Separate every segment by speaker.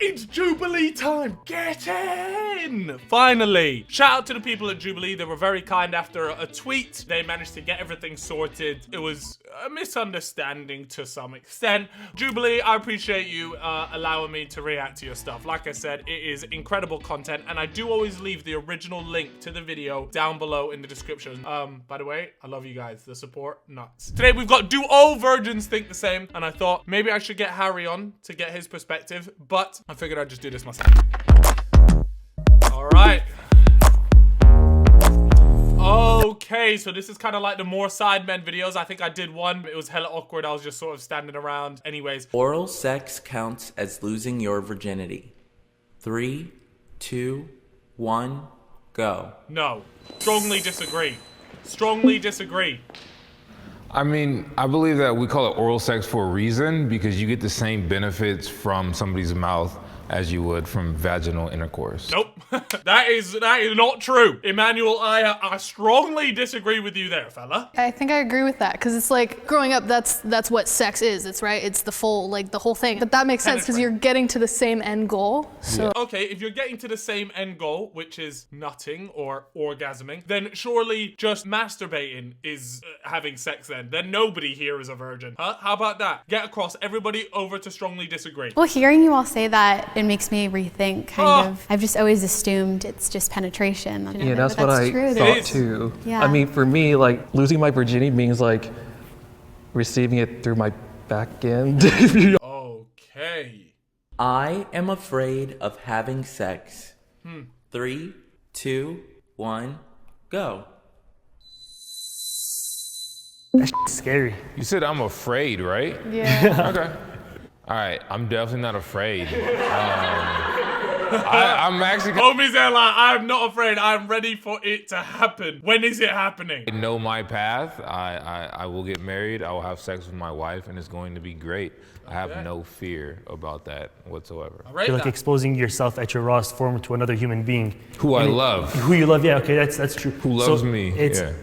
Speaker 1: It's Jubilee time! Get in! Finally! Shout out to the people at Jubilee. They were very kind after a tweet. They managed to get everything sorted. It was a misunderstanding to some extent. Jubilee, I appreciate you allowing me to react to your stuff. Like I said, it is incredible content, and I do always leave the original link to the video down below in the description. By the way, I love you guys. The support, nuts. Today we've got Do All Virgins Think the Same? And I thought maybe I should get Harry on to get his perspective, but I figured I'd just do this myself. All right. Okay, so this is kind of like the more Sidemen videos. I think I did one, but it was hella awkward. I was just sort of standing around. Anyways.
Speaker 2: Oral sex counts as losing your virginity. 3, 2, 1, go.
Speaker 1: No. Strongly disagree. Strongly disagree.
Speaker 3: I mean, I believe that we call it oral sex for a reason because you get the same benefits from somebody's mouth as you would from vaginal intercourse.
Speaker 1: Nope. that is not true. Emmanuel, I strongly disagree with you there, fella.
Speaker 4: I think I agree with that, because it's like growing up, that's what sex is. It's right. It's the full, like the whole thing. But that makes sense because you're getting to the same end goal. So
Speaker 1: yeah. Okay, if you're getting to the same end goal, which is nutting or orgasming, then surely just masturbating is having sex then. Then nobody here is a virgin. Huh? How about that? Get across. Everybody over to strongly disagree.
Speaker 5: Well, hearing you all say that, it makes me rethink kind of. I've just always assumed it's just penetration.
Speaker 6: Yeah, that's what I thought too.
Speaker 5: Yeah.
Speaker 6: I mean, for me, like losing my virginity means like receiving it through my back end.
Speaker 1: Okay.
Speaker 2: I am afraid of having sex. 3, 2, 1, go.
Speaker 7: That's scary.
Speaker 3: You said I'm afraid, right?
Speaker 4: yeah.
Speaker 3: Okay. All right, I'm definitely not afraid. I'm actually.
Speaker 1: Homies are like, I'm not afraid. I'm ready for it to happen. When is it happening?
Speaker 3: I know my path. I will get married. I will have sex with my wife, and it's going to be great. I have no fear about that whatsoever.
Speaker 1: I
Speaker 7: You're like exposing yourself at your rawest form to another human being.
Speaker 3: Who I love.
Speaker 7: Who you love, yeah, okay, that's true.
Speaker 3: Who loves me, yeah.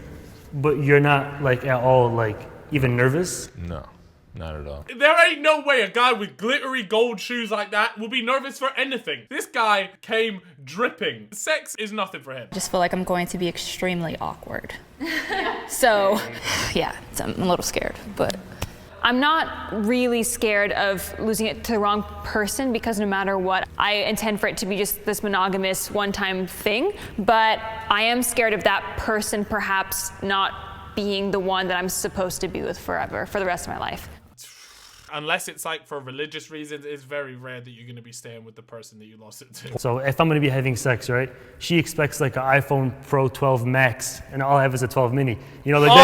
Speaker 7: But you're not like at all like even nervous?
Speaker 3: No. Not at all.
Speaker 1: There ain't no way a guy with glittery gold shoes like that will be nervous for anything. This guy came dripping. Sex is nothing for him.
Speaker 8: I just feel like I'm going to be extremely awkward. So, yeah, I'm a little scared, but. I'm not really scared of losing it to the wrong person because no matter what, I intend for it to be just this monogamous one-time thing, but I am scared of that person perhaps not being the one that I'm supposed to be with forever, for the rest of my life.
Speaker 1: Unless it's like for religious reasons, it's very rare that you're going to be staying with the person that you lost it to.
Speaker 7: So if I'm going to be having sex, right, she expects like an iPhone Pro 12 Max and all I have is a 12 mini. You know, like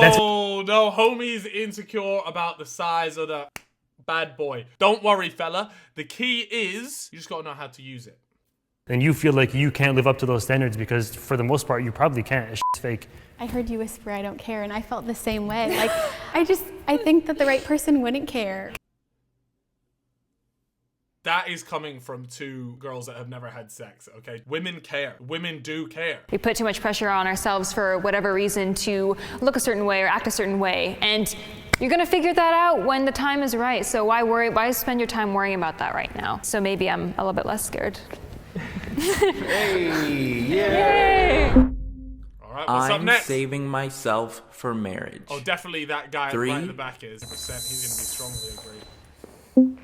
Speaker 7: that's
Speaker 1: no, homie's insecure about the size of the bad boy. Don't worry, fella. The key is you just got to know how to use it.
Speaker 7: And you feel like you can't live up to those standards because for the most part, you probably can't. It's fake.
Speaker 5: I heard you whisper, I don't care, and I felt the same way. Like, I think that the right person wouldn't care.
Speaker 1: That is coming from two girls that have never had sex, okay? Women care. Women do care.
Speaker 8: We put too much pressure on ourselves for whatever reason to look a certain way or act a certain way, and you're gonna figure that out when the time is right. So why worry? Why spend your time worrying about that right now? So maybe I'm a little bit less scared.
Speaker 2: Hey,
Speaker 8: Yay!
Speaker 1: All right, what's up
Speaker 2: I'm
Speaker 1: next?
Speaker 2: saving myself for marriage.
Speaker 1: Oh, definitely that guy
Speaker 2: 3,
Speaker 1: right in the back is. 100%. He's going to be strongly agreed.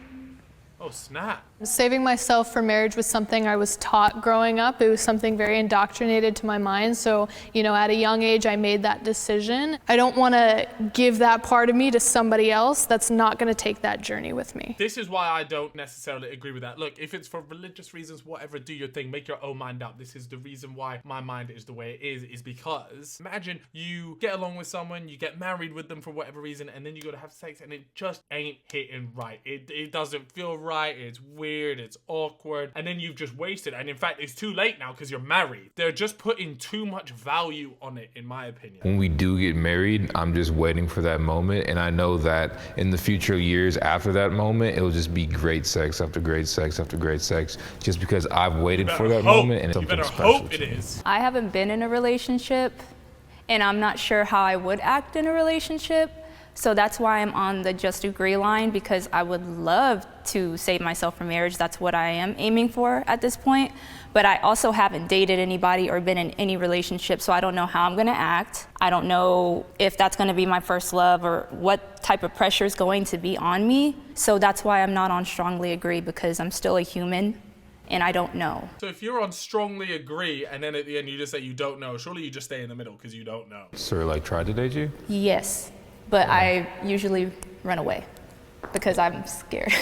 Speaker 1: Oh, snap.
Speaker 4: Saving myself for marriage was something I was taught growing up. It was something very indoctrinated to my mind. So, you know, at a young age, I made that decision. I don't want to give that part of me to somebody else that's not going to take that journey with me.
Speaker 1: This is why I don't necessarily agree with that. Look, if it's for religious reasons, whatever, do your thing. Make your own mind up. This is the reason why my mind is the way it is because imagine you get along with someone, you get married with them for whatever reason, and then you go to have sex and it just ain't hitting right. It doesn't feel right. It's weird. It's awkward. And then you've just wasted. And in fact, it's too late now because you're married. They're just putting too much value on it, in my opinion.
Speaker 3: When we do get married, I'm just waiting for that moment. And I know that in the future years after that moment, it'll just be great sex after great sex after great sex. Just because I've waited for that moment and it's something special.
Speaker 1: Hope it is.
Speaker 9: I haven't been in a relationship and I'm not sure how I would act in a relationship, So that's why I'm on the just agree line, because I would love to save myself from marriage. That's what I am aiming for at this point. But I also haven't dated anybody or been in any relationship, so I don't know how I'm gonna act. I don't know if that's gonna be my first love or what type of pressure is going to be on me. So that's why I'm not on strongly agree, because I'm still a human and I don't know.
Speaker 1: So if you're on strongly agree and then at the end you just say you don't know, surely you just stay in the middle because you don't know.
Speaker 3: Sir, like, tried to date you?
Speaker 9: Yes, but I usually run away because I'm scared.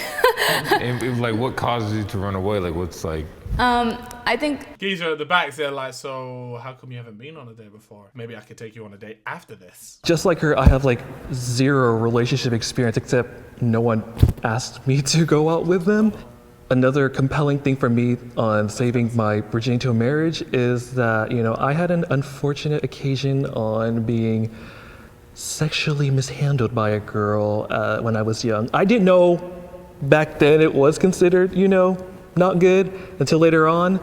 Speaker 3: And, like, what causes you to run away? Like, what's like?
Speaker 9: I think
Speaker 1: Geezer at the back, they're like, so how come you haven't been on a date before? Maybe I could take you on a date after this.
Speaker 6: Just like her, I have like zero relationship experience, except no one asked me to go out with them. Another compelling thing for me on saving my virginity to a marriage is that, you know, I had an unfortunate occasion on being sexually mishandled by a girl when I was young. I didn't know back then it was considered, you know, not good until later on,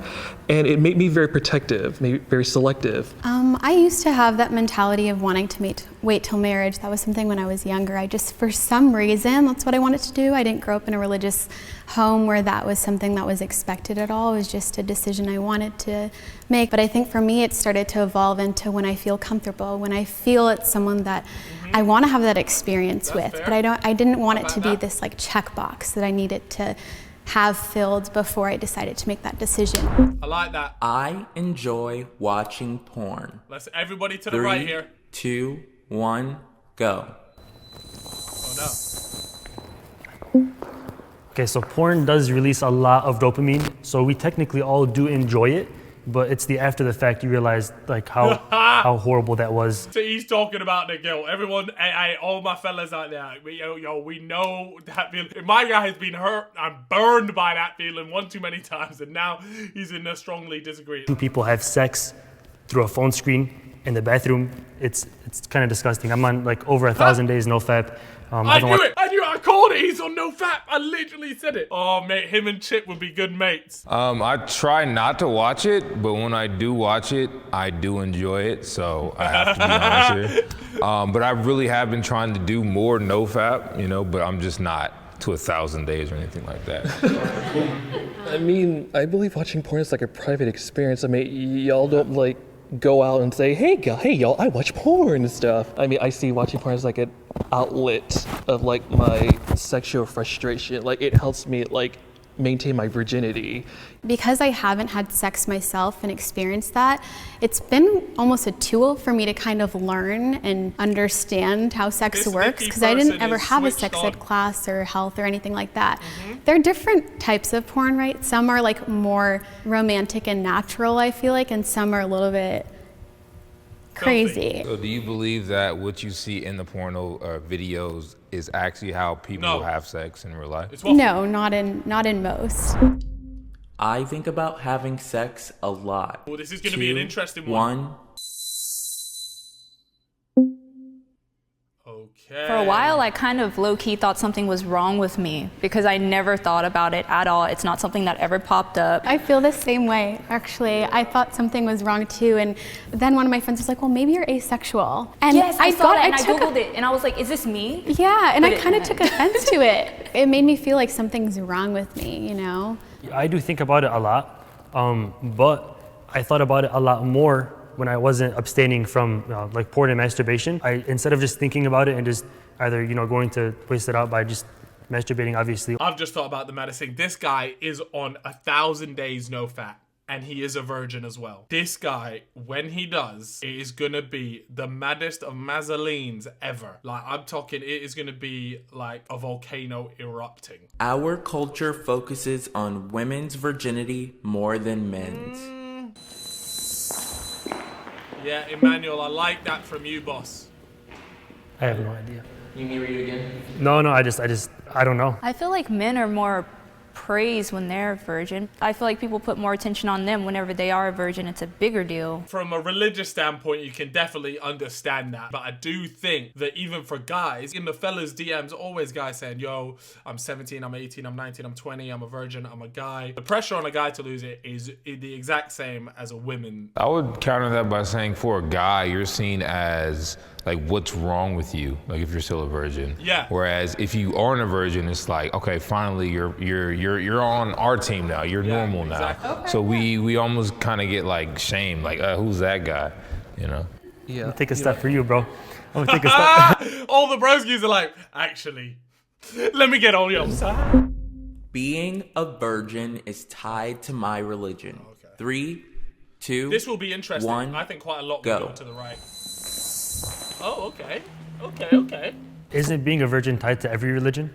Speaker 6: and it made me very protective, maybe very selective.
Speaker 5: I used to have that mentality of wanting to wait till marriage. That was something when I was younger. I just, for some reason, that's what I wanted to do. I didn't grow up in a religious home where that was something that was expected at all. It was just a decision I wanted to make. But I think for me, it started to evolve into when I feel comfortable, when I feel it's someone that I want to have that experience with.
Speaker 1: fair.
Speaker 5: But I didn't want it to be this like checkbox that I needed to have filled before I decided to make that decision.
Speaker 1: I like that.
Speaker 2: I enjoy watching porn.
Speaker 1: Let's everybody to the
Speaker 2: 3,
Speaker 1: right here.
Speaker 2: 2, 1, go.
Speaker 1: Oh no.
Speaker 7: Okay, so porn does release a lot of dopamine, so we technically all do enjoy it, but it's the after the fact you realize like how horrible that was.
Speaker 1: So he's talking about the guilt. Everyone, all my fellas out there, we know that feeling. My guy has been hurt and burned by that feeling one too many times, and now he's in a strongly disagree.
Speaker 7: Two people have sex through a phone screen in the bathroom. It's kind of disgusting. I'm on like over 1,000 days no-fap.
Speaker 1: I knew it! I called it! He's on no fap! I literally said it! Oh, mate, him and Chip would be good mates.
Speaker 3: I try not to watch it, but when I do watch it, I do enjoy it, so I have to be honest here. But I really have been trying to do more no-fap, you know, but I'm just not to 1,000 days or anything like that.
Speaker 6: I mean, I believe watching porn is like a private experience. I mean, y'all don't like go out and say, hey y'all, I watch porn and stuff. I mean, I see watching porn as like an outlet of like my sexual frustration. Like it helps me like maintain my virginity.
Speaker 5: Because I haven't had sex myself and experienced that, it's been almost a tool for me to kind of learn and understand how sex works, because I didn't ever have a sex ed class or health or anything like that. There are different types of porn, right? Some are like more romantic and natural, I feel like, and some are a little bit crazy.
Speaker 3: So do you believe that what you see in the porno videos is actually how people have sex in real life?
Speaker 5: No, not in most.
Speaker 2: I think about having sex a lot.
Speaker 1: Well, this is going to be an interesting one.
Speaker 2: 1.
Speaker 1: Okay.
Speaker 9: for a while, I kind of low-key thought something was wrong with me because I never thought about it at all. It's not something that ever popped up.
Speaker 5: I feel the same way, actually. I thought something was wrong too, and then one of my friends was like, well, maybe you're asexual. And
Speaker 9: yes, I saw that and I Googled it, and I was like, is this me?
Speaker 5: Yeah, and I kind of took offense to it. It made me feel like something's wrong with me, you know?
Speaker 7: I do think about it a lot, but I thought about it a lot more when I wasn't abstaining from like porn and masturbation. Instead of just thinking about it and just either going to waste it out by just masturbating, obviously.
Speaker 1: I've just thought about the maddest thing. This guy is on 1,000 days no fat, and he is a virgin as well. This guy, when he does, it is gonna be the maddest of Mazzolines ever. Like, I'm talking, it is gonna be like a volcano erupting.
Speaker 2: Our culture focuses on women's virginity more than men's.
Speaker 1: Yeah, Emmanuel, I like that from you, boss.
Speaker 7: I have no idea.
Speaker 2: You need to read it again?
Speaker 7: No, I don't know.
Speaker 9: I feel like men are more praise when they're a virgin. I feel like people put more attention on them whenever they are a virgin. It's a bigger deal.
Speaker 1: From a religious standpoint, you can definitely understand that. But I do think that even for guys, in the fellas' DMs, always guys saying, yo, I'm 17, I'm 18, I'm 19, I'm 20, I'm a virgin, I'm a guy. The pressure on a guy to lose it is the exact same as a woman.
Speaker 3: I would counter that by saying for a guy, you're seen as like, what's wrong with you? Like, if you're still a virgin.
Speaker 1: Yeah.
Speaker 3: Whereas if you aren't a virgin, it's like, okay, finally you're on our team now. You're normal now.
Speaker 1: Exactly.
Speaker 4: Okay,
Speaker 3: So we almost kind of get like shamed, like, who's that guy? You know?
Speaker 6: Yeah.
Speaker 7: I'm gonna take a step for you, bro. I'm gonna take a step.
Speaker 1: All the broskies are like, actually, let me get on your side.
Speaker 2: Being a virgin is tied to my religion. 3, 2,
Speaker 1: This will be interesting.
Speaker 2: 1,
Speaker 1: I think quite a lot
Speaker 2: go.
Speaker 1: will go to the right. Oh, okay. Okay.
Speaker 7: Isn't being a virgin tied to every religion?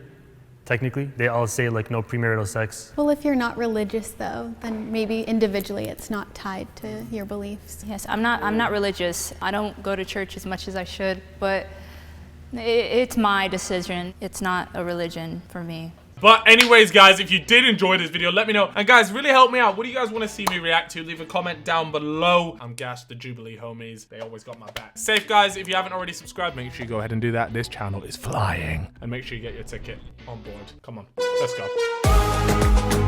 Speaker 7: Technically, they all say like no premarital sex.
Speaker 5: Well, if you're not religious though, then maybe individually it's not tied to your beliefs.
Speaker 9: Yes, I'm not religious. I don't go to church as much as I should, but it's my decision. It's not a religion for me.
Speaker 1: But anyways, guys, if you did enjoy this video, let me know. And guys, really help me out. What do you guys want to see me react to? Leave a comment down below. I'm gassed, the Jubilee homies. They always got my back. Safe, guys. If you haven't already subscribed, make sure you go ahead and do that. This channel is flying. And make sure you get your ticket on board. Come on, let's go.